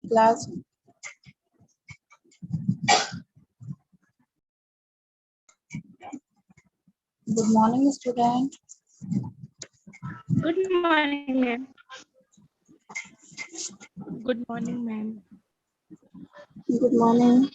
Class. Good morning, student. Good morning, ma'am. Good morning, ma'am. Good morning.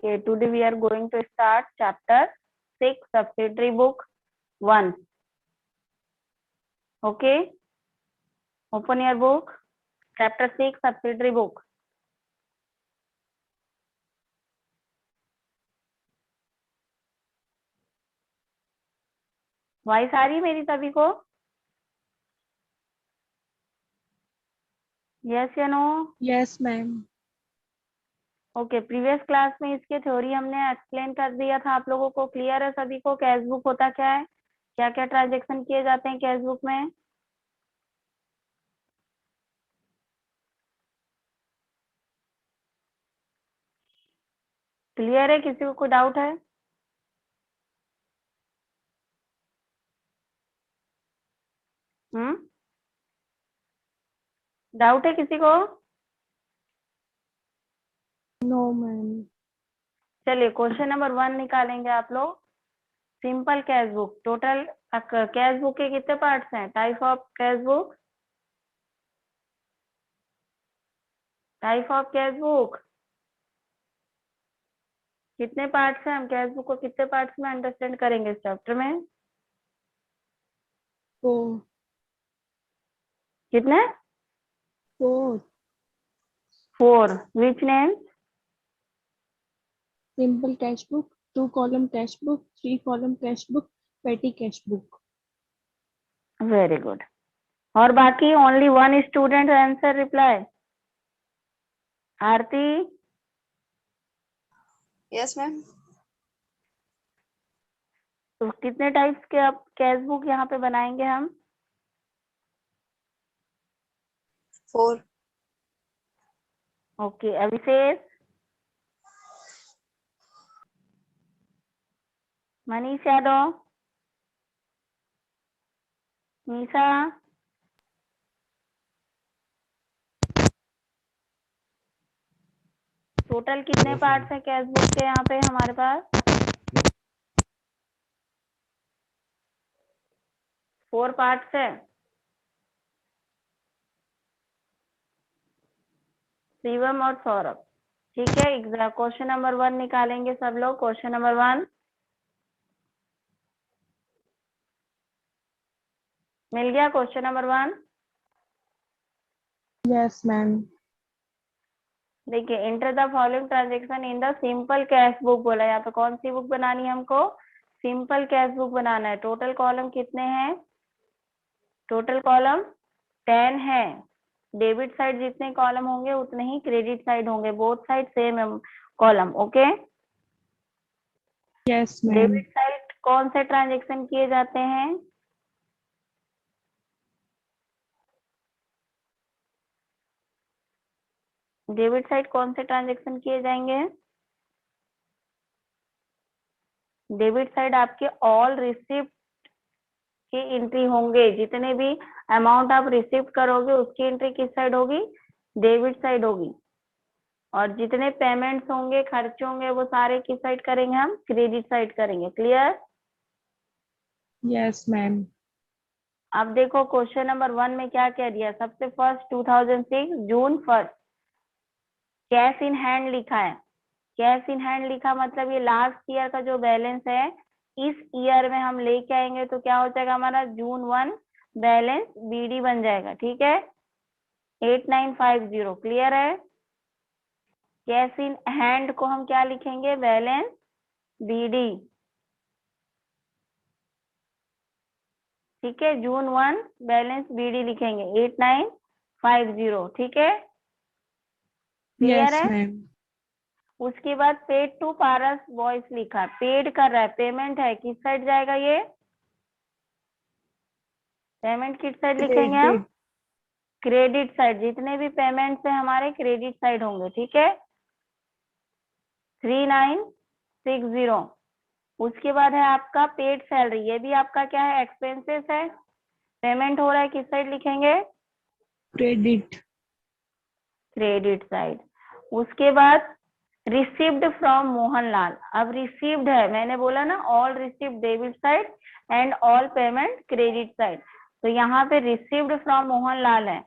Okay, today we are going to start chapter 6, subsidiary book 1. Okay, open your book. Chapter 6, subsidiary book. Voice आ रही है मेरी सभी को? Yes या no? Yes, ma'am. Okay, previous class में इसके theory हमने एक्सप्लेन कर दिया था आप लोगों को। क्लियर है सभी को? कैश बुक होता क्या है, क्या क्या ट्रांजेक्शन किए जाते हैं कैश बुक में? क्लियर है? किसी को कोई डाउट है? डाउट है किसी को? No, ma'am. चलिए क्वेश्चन नंबर 1 निकालेंगे आप लोग। Simple cash book. Total cash book के कितने पार्ट्स हैं? Type of cash book, type of cash book कितने पार्ट्स हैं? हम कैश बुक को कितने पार्ट्स में अंडरस्टैंड करेंगे इस चैप्टर में? 4. कितने? 4. 4. Which name? Simple cash book, 2-column cash book, 3-column cash book, petty cash book. Very good. और बाकी only one student answer reply. Aarti? Yes, ma'am. तो कितने टाइप्स के अब कैश बुक यहाँ पे बनाएंगे हम? 4. ओके, अभिषेक? मनीष यादव? निशा? टोटल कितने पार्ट्स हैं कैश बुक के यहाँ पे हमारे पास? 4 पार्ट्स है। शिवम और सौरभ, ठीक है। क्वेश्चन नंबर 1 निकालेंगे सब लोग। क्वेश्चन नंबर 1 मिल गया? Question number 1 Yes, ma'am. देखिए, enter the following transaction in the simple cash book बोला। यहाँ पे कौन सी बुक बनानी है हमको? सिंपल कैश बुक बनाना है। टोटल कॉलम कितने हैं? टोटल कॉलम 10 है। डेबिट साइड जितने कॉलम होंगे उतने ही क्रेडिट साइड होंगे। Both side same column. Okay. Yes, ma'am. Debit side कौन से ट्रांजेक्शन किए जाते हैं? डेबिट साइड कौन से ट्रांजेक्शन किए जाएंगे? डेबिट साइड आपके ऑल रिसिप्ट उसकी एंट्री होंगे, जितने भी अमाउंट आप रिसीव करोगे उसकी एंट्री किस साइड होगी, डेबिट साइड होगी, और जितने पेमेंट्स होंगे, खर्च होंगे, वो सारे किस साइड करेंगे, हम क्रेडिट साइड करेंगे। क्लियर? Yes ma'am. अब देखो क्वेश्चन नंबर 1 में क्या कह दिया, सबसे first 2006 June 1 cash in hand लिखा है। कैश इन हैंड लिखा मतलब ये लास्ट ईयर का जो बैलेंस है इस ईयर में हम लेके आएंगे, तो क्या हो जाएगा हमारा जून 1 बैलेंस बीडी बन जाएगा। ठीक है, 8950। क्लियर है? कैश इन हैंड को हम क्या लिखेंगे, बैलेंस बीडी। ठीक है, जून 1 बैलेंस बीडी लिखेंगे 8950। ठीक है, क्लियर यस है? मैम। उसके बाद पेड टू पारस बॉयज लिखा, पेड कर रहा है, पेमेंट है, किस साइड जाएगा ये, पेमेंट किस साइड लिखेंगे हम, क्रेडिट। Credit side. जितने भी पेमेंट्स है हमारे क्रेडिट साइड होंगे। ठीक है, 3960। उसके बाद है आपका पेड सैलरी, ये भी आपका क्या है, एक्सपेंसेस है, पेमेंट हो रहा है, किस साइड लिखेंगे, क्रेडिट। Credit side. उसके बाद रिसीव्ड फ्रॉम मोहनलाल, अब रिसीव्ड है, मैंने बोला ना all received debit side and all payment credit side, तो यहाँ पे रिसीव्ड फ्रॉम मोहनलाल है,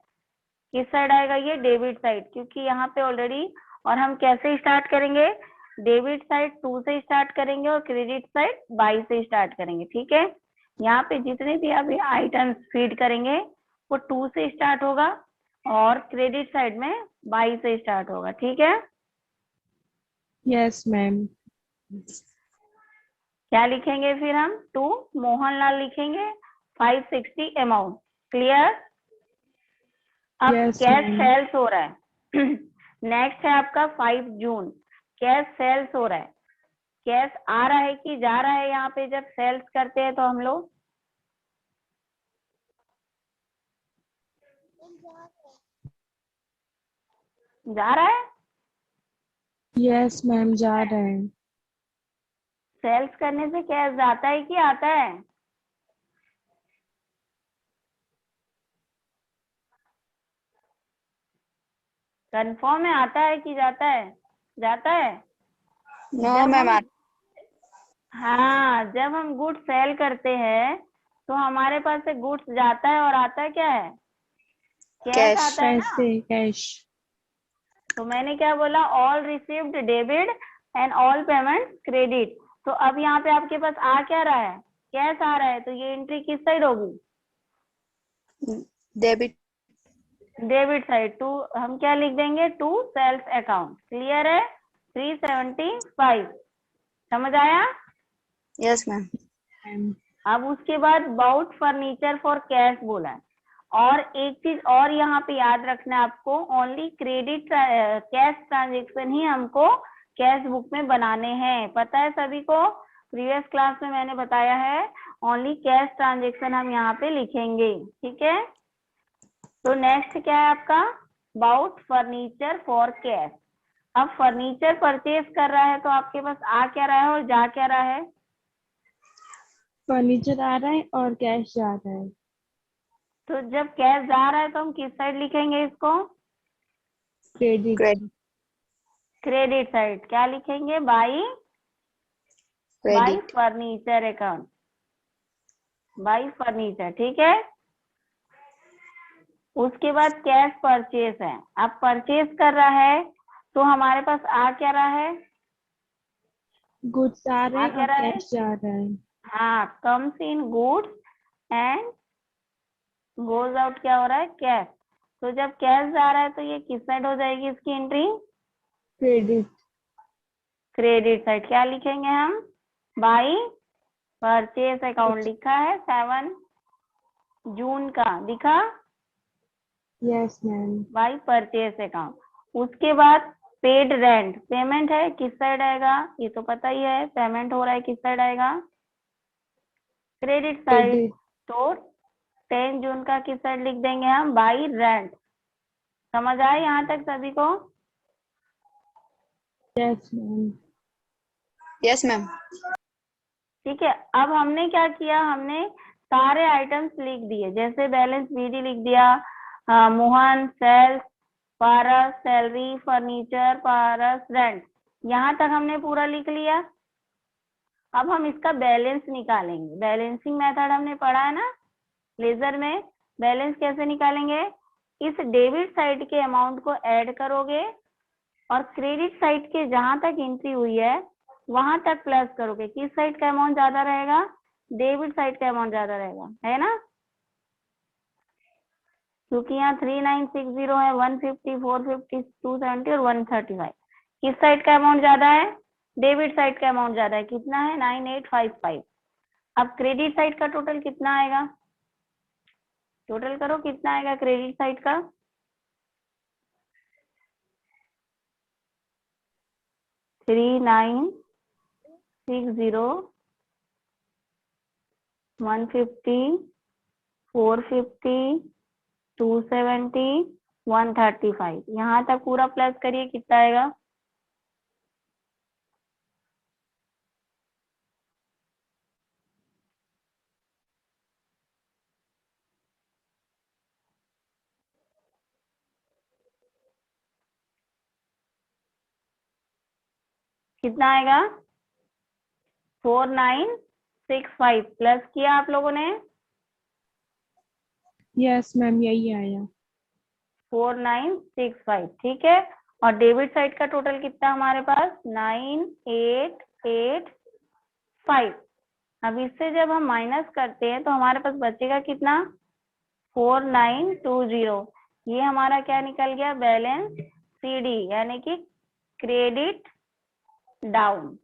किस साइड आएगा ये, डेबिट साइड, क्योंकि यहाँ पे ऑलरेडी, और हम कैसे स्टार्ट करेंगे, डेबिट साइड 2 से स्टार्ट करेंगे और क्रेडिट साइड 22 से स्टार्ट करेंगे। ठीक है, यहाँ पे जितने भी आप आइटम्स फीड करेंगे वो 2 से स्टार्ट होगा और क्रेडिट साइड में 22 से स्टार्ट होगा। ठीक है, यस मैम। क्या लिखेंगे फिर हम, टू मोहनलाल लिखेंगे 560 अमाउंट। क्लियर? अब यस कैश मैम। सेल्स हो रहा है नेक्स्ट है आपका 5 जून, कैश सेल्स हो रहा है, कैश आ रहा है कि जा रहा है, यहाँ पे जब सेल्स करते हैं तो हम लोग, जा रहा है, यस मैम, जा रहे हैं। सेल्स करने से कैश जाता है कि आता है, कंफर्म है, आता है कि जाता है, जाता है। नो जब मैम। हम, हाँ, जब हम गुड्स सेल करते हैं तो हमारे पास से गुड्स जाता है और आता है क्या है, कैश कैश। आता है ना। पैसे, कैश। तो मैंने क्या बोला, all received debit and all payment credit. तो अब यहाँ पे आपके पास आ क्या रहा है, कैश आ रहा है, तो ये एंट्री किस साइड होगी, डेबिट। Debit side. टू हम क्या लिख देंगे, टू सेल्स अकाउंट। क्लियर है, 375। समझ आया? Yes ma'am. मैम। अब उसके बाद बाउट फर्नीचर फॉर कैश बोला है, और एक चीज और यहाँ पे याद रखना है आपको, ओनली क्रेडिट कैश ट्रांजेक्शन ही हमको कैश बुक में बनाने हैं, पता है सभी को, प्रीवियस क्लास में मैंने बताया है, ओनली कैश ट्रांजेक्शन हम यहाँ पे लिखेंगे। ठीक है, तो नेक्स्ट क्या है आपका, बाउट फर्नीचर फॉर कैश। अब फर्नीचर परचेज कर रहा है तो आपके पास आ क्या रहा है और जा क्या रहा है, फर्नीचर आ रहा है और कैश जा रहा है। तो जब कैश जा रहा है तो हम किस साइड लिखेंगे इसको, क्रेडिट। क्रेडिट। Credit side. क्या लिखेंगे, by credit. Furniture account, by furniture. ठीक है, उसके बाद कैश परचेज है, अब परचेज कर रहा है तो हमारे पास आ क्या रहा है, गुड्स आ रहे आ हैं क्या और रहा है, कैश जा रहा है। हाँ, comes in goods and goes out क्या हो रहा है, कैश। तो जब कैश जा रहा है तो ये किस साइड हो जाएगी इसकी एंट्री, क्रेडिट। Credit side. क्या लिखेंगे हम, बाई परचेज अकाउंट लिखा है 7 जून का, दिखा, yes ma'am. By purchase account. उसके बाद पेड रेंट, पेमेंट है, किस साइड आएगा, ये तो पता ही है, पेमेंट हो रहा है, किस साइड आएगा, क्रेडिट साइड। क्रेडिट। तो 10 जून का किस साइड लिख देंगे हम, बाई रेंट। समझ आए यहाँ तक सभी को? Yes ma'am. Yes ma'am. ठीक है, अब हमने क्या किया, हमने सारे आइटम्स लिख दिए, जैसे बैलेंस बीडी लिख दिया, मोहन सेल्स, पारस सैलरी, फर्नीचर, पारस रेंट, यहाँ तक हमने पूरा लिख लिया। अब हम इसका बैलेंस निकालेंगे। बैलेंसिंग मेथड हमने पढ़ा है ना लेजर में। बैलेंस कैसे निकालेंगे? इस डेबिट साइड के अमाउंट को ऐड करोगे और क्रेडिट साइड के जहां तक एंट्री हुई है वहां तक प्लस करोगे। किस साइड का अमाउंट ज्यादा रहेगा? डेबिट साइड का अमाउंट ज्यादा रहेगा, है ना, क्योंकि यहाँ 3960 है, 150, 450, 270 और 135। किस साइड का अमाउंट ज्यादा है? डेबिट साइड का अमाउंट ज्यादा है। कितना है? 9855। अब क्रेडिट साइड का टोटल कितना आएगा? टोटल करो, कितना आएगा क्रेडिट साइड का? 3960, 150, 450, 270, 135। यहाँ तक पूरा प्लस करिए, कितना आएगा? कितना आएगा? 4965 प्लस किया आप लोगों ने? यस मैम, यही आया। 4965, ठीक है। और डेबिट साइड का टोटल कितना हमारे पास? 9885। अब इससे जब हम माइनस करते हैं तो हमारे पास बचेगा कितना? 4920। ये हमारा क्या निकल गया? बैलेंस सीडी, यानी कि क्रेडिट डाउन।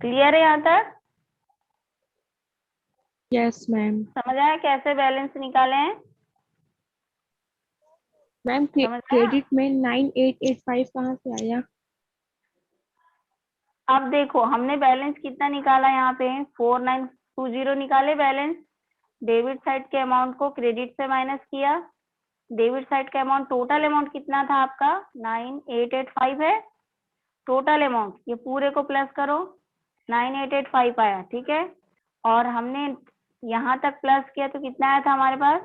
क्लियर है यहाँ तक? Yes ma'am. समझ आया कैसे बैलेंस निकाले हैं? मैम समझ आया? क्रेडिट में 9885 कहाँ से आया? अब देखो हमने बैलेंस कितना निकाला, यहाँ पे 4920 निकाले बैलेंस। डेबिट साइड के अमाउंट को क्रेडिट से माइनस किया। डेबिट साइड का अमाउंट, टोटल अमाउंट कितना था आपका? 9885 है टोटल अमाउंट। ये पूरे को प्लस करो, 9885 आया, ठीक है। और हमने यहाँ तक प्लस किया तो कितना आया था हमारे पास?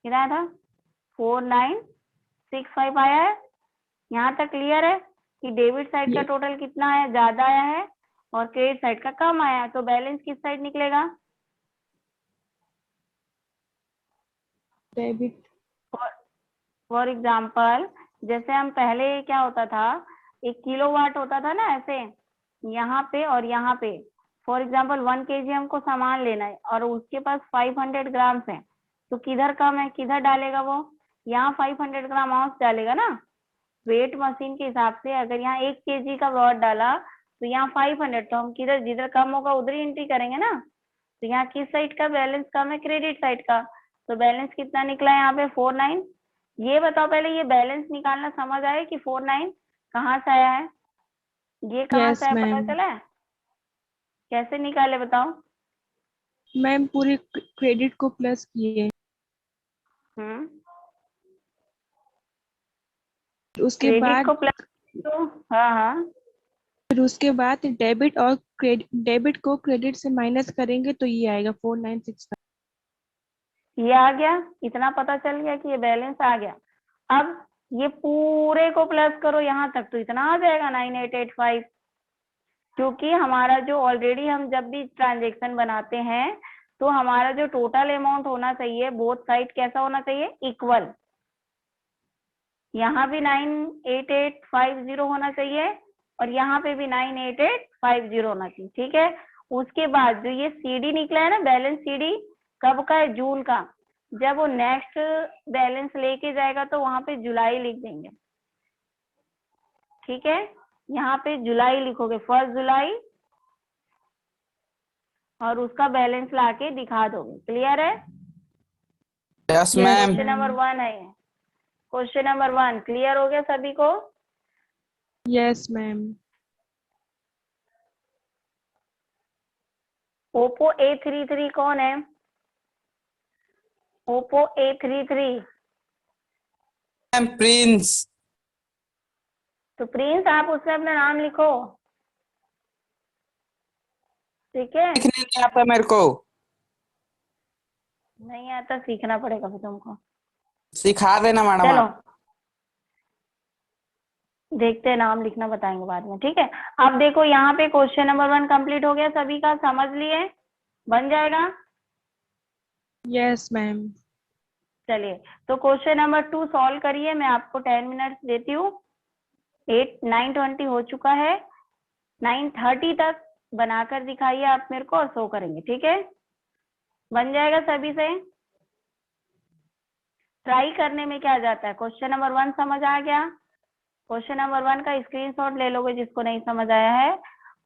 कितना आया था? 4965 आया है। यहाँ तक क्लियर है कि डेबिट साइड का टोटल कितना है? ज्यादा आया है और क्रेडिट साइड का कम आया है। तो बैलेंस किस साइड निकलेगा? डेबिट। फॉर एग्जाम्पल, जैसे हम पहले क्या होता था, 1 किलोवाट होता था ना ऐसे, यहाँ पे और यहाँ पे। फॉर एग्जाम्पल 1 kg हमको सामान लेना है और उसके पास 500 ग्राम्स है, तो किधर कम है, किधर डालेगा वो? यहाँ 500 ग्राम और डालेगा ना, वेट मशीन के हिसाब से। अगर यहाँ 1 kg का रॉड डाला तो यहाँ 500, तो हम किधर जिधर कम होगा उधर ही एंट्री करेंगे ना। तो यहाँ किस साइड का बैलेंस कम है? क्रेडिट साइड का। तो बैलेंस कितना निकला यहाँ पे? 49। ये बताओ पहले, ये बैलेंस निकालना समझ आया कि 49 कहाँ से आया है? ये कहाँ से यस आया, पता मैम। चला है? कैसे निकाले बताओ? मैम पूरे क्रेडिट को प्लस किए, हम्म, उसके क्रेडिट को बाद प्लस, तो हाँ हाँ, फिर उसके बाद डेबिट और डेबिट को क्रेडिट से माइनस करेंगे तो ये आएगा 4965। ये आ गया। इतना पता चल गया कि ये बैलेंस आ गया। अब ये पूरे को प्लस करो यहाँ तक तो इतना आ जाएगा 9885। क्योंकि हमारा जो ऑलरेडी, हम जब भी ट्रांजेक्शन बनाते हैं तो हमारा जो टोटल अमाउंट होना चाहिए बोथ साइड कैसा होना चाहिए? इक्वल। यहाँ भी 9885 होना चाहिए और यहाँ पे भी 98850 होना चाहिए, ठीक है। उसके बाद जो ये CD निकला है ना, बैलेंस CD कब का है? जून का। जब वो नेक्स्ट बैलेंस लेके जाएगा तो वहां पे जुलाई लिख देंगे, ठीक है। यहाँ पे जुलाई लिखोगे, 1 जुलाई, और उसका बैलेंस लाके दिखा दोगे। क्लियर है? Yes Yes, ma'am. Question number 1 है ये। क्वेश्चन नंबर 1 क्लियर हो गया सभी को? Yes ma'am. ओप्पो A33 कौन है? Oppo A33। Ma'am Prince. तो प्रिंस आप उसमें अपना नाम लिखो, ठीक है। लिखने नहीं आता मेरे को। नहीं आता, सीखना पड़ेगा फिर तुमको। सिखा देना मैडम चलो आप। देखते हैं, नाम लिखना बताएंगे बाद में, ठीक है। अब देखो यहाँ पे क्वेश्चन नंबर 1 कंप्लीट हो गया सभी का, समझ लिए? बन जाएगा? Yes ma'am. चलिए, तो क्वेश्चन नंबर 2 सॉल्व करिए। मैं आपको 10 मिनट्स देती हूँ। 9:20 हो चुका है, 9:30 तक बनाकर दिखाइए आप मेरे को, और शो करेंगे, ठीक है। बन जाएगा सभी से? ट्राई करने में क्या जाता है? क्वेश्चन नंबर 1 समझ आ गया? क्वेश्चन नंबर 1 का स्क्रीनशॉट ले लोगे जिसको नहीं समझ आया है,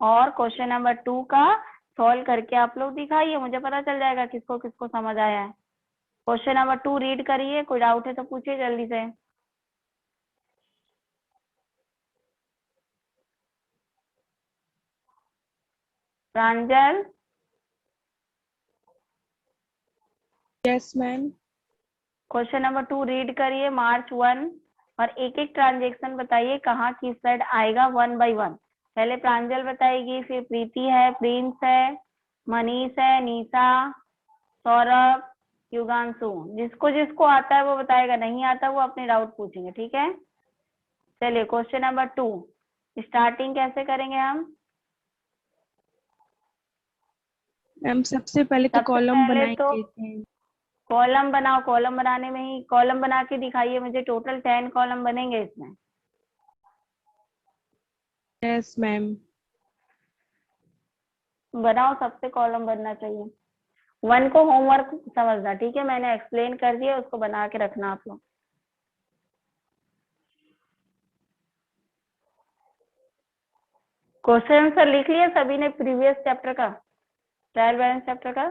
और क्वेश्चन नंबर 2 का सॉल्व करके आप लोग दिखाइए, मुझे पता चल जाएगा किसको किसको समझ आया है। क्वेश्चन नंबर 2 रीड करिए, कोई डाउट है तो पूछिए जल्दी से। Pranjal? Yes ma'am. Question number 2 read करिए, मार्च 1, और एक एक ट्रांजेक्शन बताइए कहाँ किस साइड आएगा, 1 बाय 1। पहले प्रांजल बताएगी, फिर प्रीति है, प्रिंस है, मनीष है, निशा, सौरभ, युगांशु। जिसको जिसको आता है वो बताएगा, नहीं आता वो अपने डाउट पूछेंगे, ठीक है। चलिए क्वेश्चन नंबर 2 स्टार्टिंग कैसे करेंगे हम? मैम सबसे पहले तो सबसे कॉलम पहले तो बनाएंगे। कॉलम बनाओ। कॉलम बनाने में ही, कॉलम बना के दिखाइए मुझे। टोटल 10 कॉलम बनेंगे इसमें। Yes ma'am. बनाओ, सबसे कॉलम बनना चाहिए। 1 को होमवर्क समझना, ठीक है। मैंने एक्सप्लेन कर दिया, उसको बना के रखना आप लोग। क्वेश्चन आंसर लिख लिया सभी ने प्रीवियस चैप्टर का, ट्रायल बैलेंस चैप्टर का?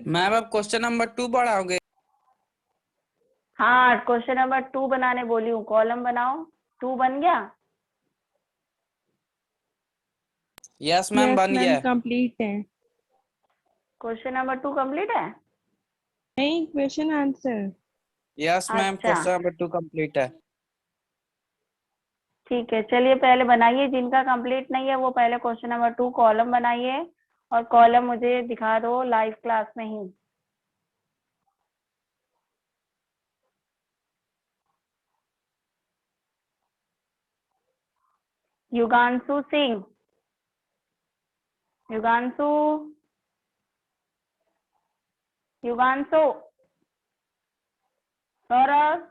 मैम अब क्वेश्चन नंबर 2 बढ़ाओगे? हाँ, क्वेश्चन नंबर 2 बनाने बोली हूँ। कॉलम बनाओ। 2 बन गया? यस मैम यस बन मैम गया। कंप्लीट है। क्वेश्चन नंबर 2 कंप्लीट है? नहीं, क्वेश्चन आंसर। यस मैम अच्छा क्वेश्चन नंबर 2 कंप्लीट है। ठीक है, चलिए पहले बनाइए। जिनका कंप्लीट नहीं है वो पहले क्वेश्चन नंबर 2 कॉलम बनाइए, और कॉलम मुझे दिखा दो लाइव क्लास में ही। युगांशु सिंह, युगांशु, युगांशु, सौरभ,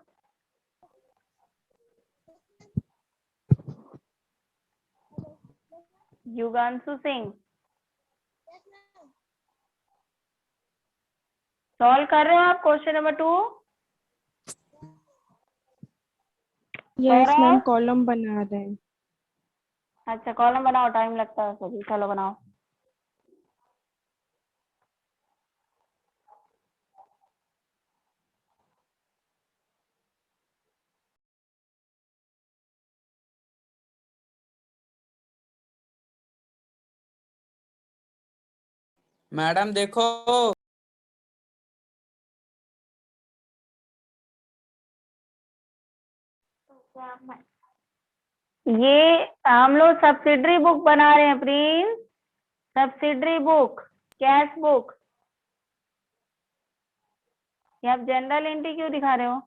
युगांशु सिंह, सॉल्व कर रहे हो आप question number 2? Yes ma'am Saurabh? Column बना रहे हैं। अच्छा कॉलम बनाओ, टाइम लगता है सभी। चलो बनाओ। मैडम देखो। ये हम लोग सब्सिडरी बुक बना रहे हैं Prince, subsidiary book, cash book. ये आप जनरल एंट्री क्यों दिखा रहे हो?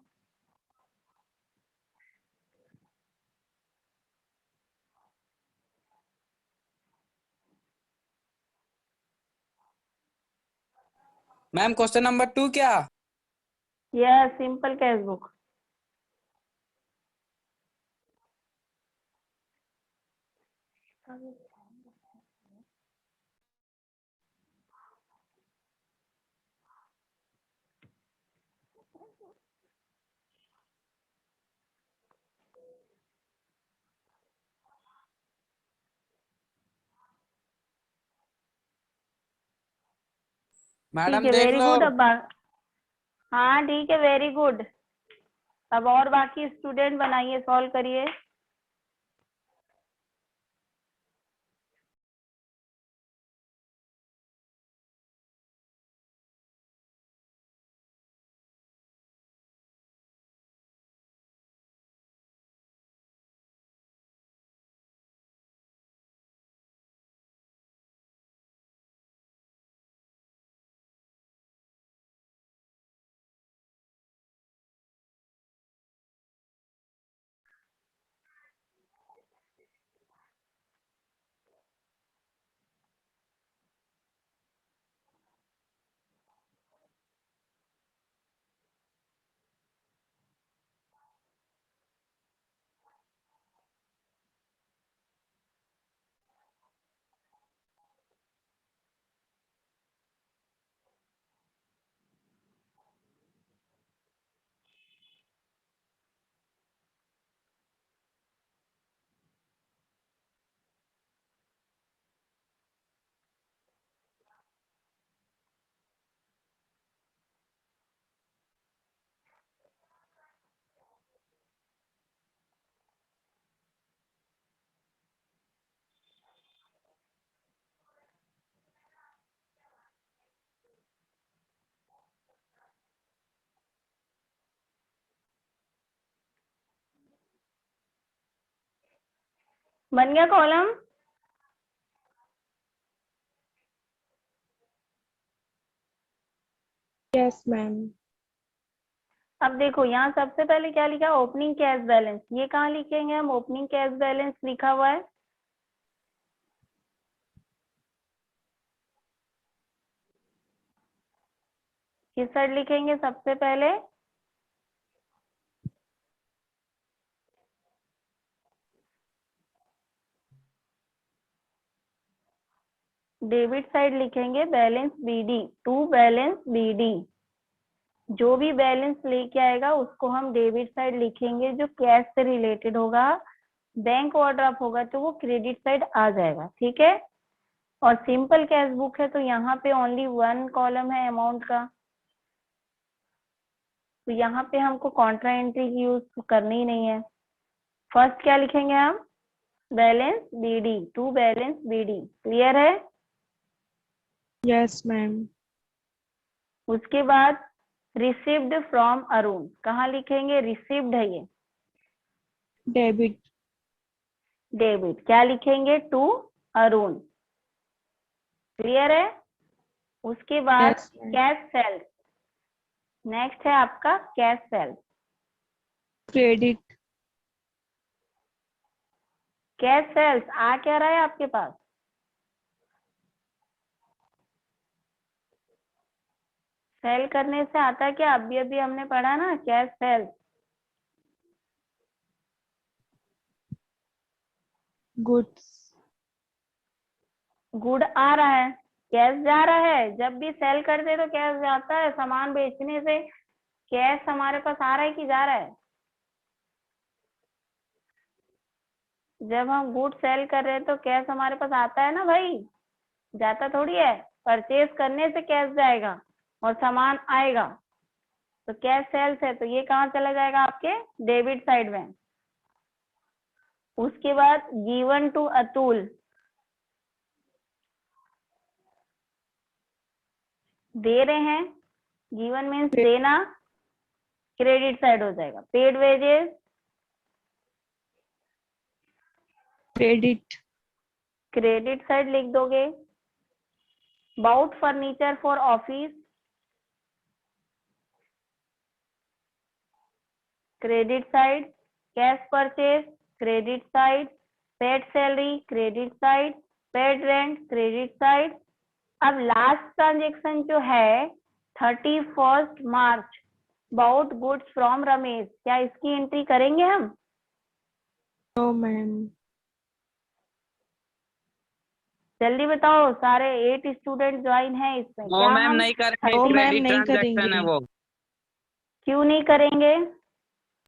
मैम क्वेश्चन नंबर 2 क्या? यह सिंपल कैश बुक। मैडम ठीक है, देख वेरी लो। गुड। अब हाँ ठीक है, वेरी गुड। अब और बाकी स्टूडेंट बनाइए, सॉल्व करिए। बन गया कॉलम? Yes ma'am. अब देखो यहाँ सबसे पहले क्या लिखा है, ओपनिंग कैश बैलेंस। ये कहाँ लिखेंगे हम? ओपनिंग कैश बैलेंस लिखा हुआ है, किस साइड लिखेंगे सबसे पहले? डेबिट साइड लिखेंगे, balance BD, to balance BD. जो भी बैलेंस लेके आएगा उसको हम डेबिट साइड लिखेंगे, जो कैश से रिलेटेड होगा। बैंक ओवरड्राफ्ट होगा तो वो क्रेडिट साइड आ जाएगा, ठीक है। और सिंपल कैश बुक है तो यहाँ पे ओनली वन कॉलम है अमाउंट का, तो यहाँ पे हमको कॉन्ट्रा एंट्री की यूज करनी ही नहीं है। फर्स्ट क्या लिखेंगे हम? Balance BD, to balance b d. Clear है? Yes ma'am. उसके बाद रिसीव्ड फ्रॉम अरुण, कहाँ लिखेंगे? रिसीव्ड है ये, डेबिट। डेबिट। क्या लिखेंगे? टू अरुण। क्लियर है? उसके बाद yes ma'am. Cash sales, next है आपका cash sales. Credit. Cash sales आ क्या रहा है आपके पास? सेल करने से आता है क्या? अभी अभी हमने पढ़ा ना, कैश सेल्स। गुड्स। गुड आ रहा है, कैश जा रहा है। जब भी सेल करते तो कैश जाता है, सामान बेचने से कैश हमारे पास आ रहा है कि जा रहा है? जब हम गुड सेल कर रहे हैं तो कैश हमारे पास आता है ना भाई, जाता थोड़ी है। परचेज करने से कैश जाएगा और सामान आएगा, तो कैश सेल्स है तो ये कहाँ चला जाएगा? आपके डेबिट साइड में। उसके बाद गिवन टू अतुल, दे रहे हैं, गिवन मीन्स देना, क्रेडिट साइड हो जाएगा। Paid wages, credit. Credit side लिख दोगे। Bought furniture for office, credit side. Cash purchase, credit side. Paid salary, credit side. Paid rent, credit side. अब लास्ट ट्रांजेक्शन जो है 31 March, bought goods from Ramesh, क्या इसकी entry करेंगे हम? No ma'am. जल्दी बताओ, सारे 8 स्टूडेंट ज्वाइन है इसमें। वो क्या मैम हम नहीं करेंगे, वो मैम क्रेडिट नहीं ट्रांजैक्शन है करेंगे। वो। क्यों नहीं करेंगे?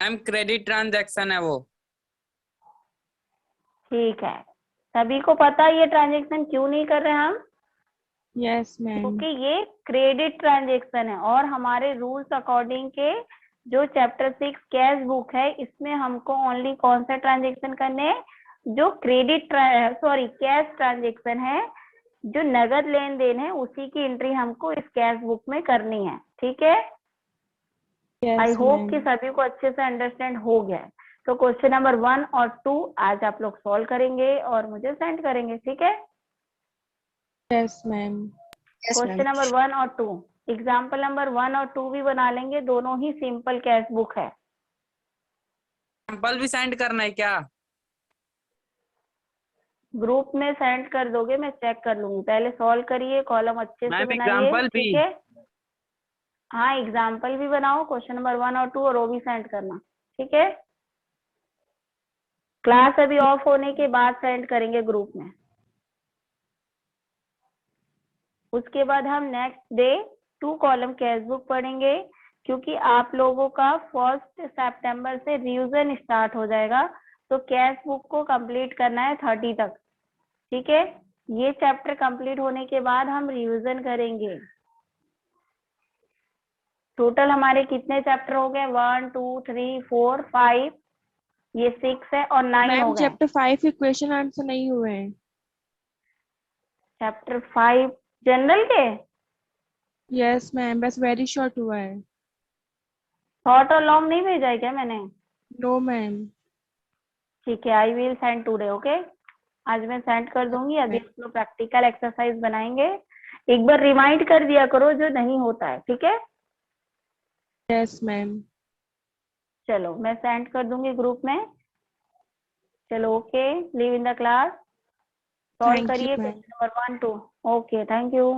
मैम क्रेडिट ट्रांजैक्शन है वो। ठीक है, सभी को पता है ये ट्रांजेक्शन क्यों नहीं कर रहे हम? Yes ma'am. क्योंकि ये क्रेडिट ट्रांजेक्शन है और हमारे रूल्स अकॉर्डिंग के जो चैप्टर 6 कैश बुक है, इसमें हमको ओनली कौन सा ट्रांजेक्शन करने हैं? जो क्रेडिट कैश ट्रांजेक्शन है, जो नगद लेन देन है, उसी की एंट्री हमको इस कैश बुक में करनी है। ठीक है, आई यस होप कि मैम। सभी को अच्छे से अंडरस्टैंड हो गया है। तो क्वेश्चन नंबर 1 और 2 आज आप लोग सॉल्व करेंगे और मुझे सेंड करेंगे। ठीक है, yes ma'am. Yes, ma'am. Question number 1 और 2, एग्जाम्पल नंबर 1 और 2 भी बना लेंगे, दोनों ही सिंपल कैश बुक है। सैंपल भी सेंड करना है क्या? ग्रुप में सेंड कर दोगे, मैं चेक कर लूंगी। पहले सॉल्व करिए, कॉलम अच्छे से मैम बनाइए। एग्जाम्पल भी? ठीक है, हाँ एग्जाम्पल भी बनाओ, क्वेश्चन नंबर 1 और 2, और वो भी सेंड करना। ठीक है, क्लास अभी ऑफ होने के बाद सेंड करेंगे ग्रुप में। उसके बाद हम next day 2 column cash book पढ़ेंगे, क्योंकि आप लोगों का 1 सितंबर से रिवीजन स्टार्ट हो जाएगा, तो कैश बुक को कंप्लीट करना है 30 तक। ठीक है, ये चैप्टर कंप्लीट होने के बाद हम रिवीजन करेंगे। टोटल हमारे कितने चैप्टर हो गए? 1 2 3 4 5, ये 6 है और 9 हो मैम गए। चैप्टर 5 के क्वेश्चन आंसर नहीं हुए हैं। चैप्टर 5 जनरल के यस मैम, बस वेरी शॉर्ट हुआ है। शॉर्ट और लॉन्ग नहीं भेजा है क्या मैंने? No ma'am. ठीक है, I will send today. Okay, आज मैं सेंड कर दूंगी। अभी हम लोग प्रैक्टिकल एक्सरसाइज बनाएंगे, एक बार रिमाइंड कर दिया करो जो नहीं होता है। ठीक है, यस मैम। चलो मैं सेंड कर दूंगी ग्रुप में। चलो okay, leave in the class, solve thank you करिए ma'am. Question number 1 2। Okay, thank you.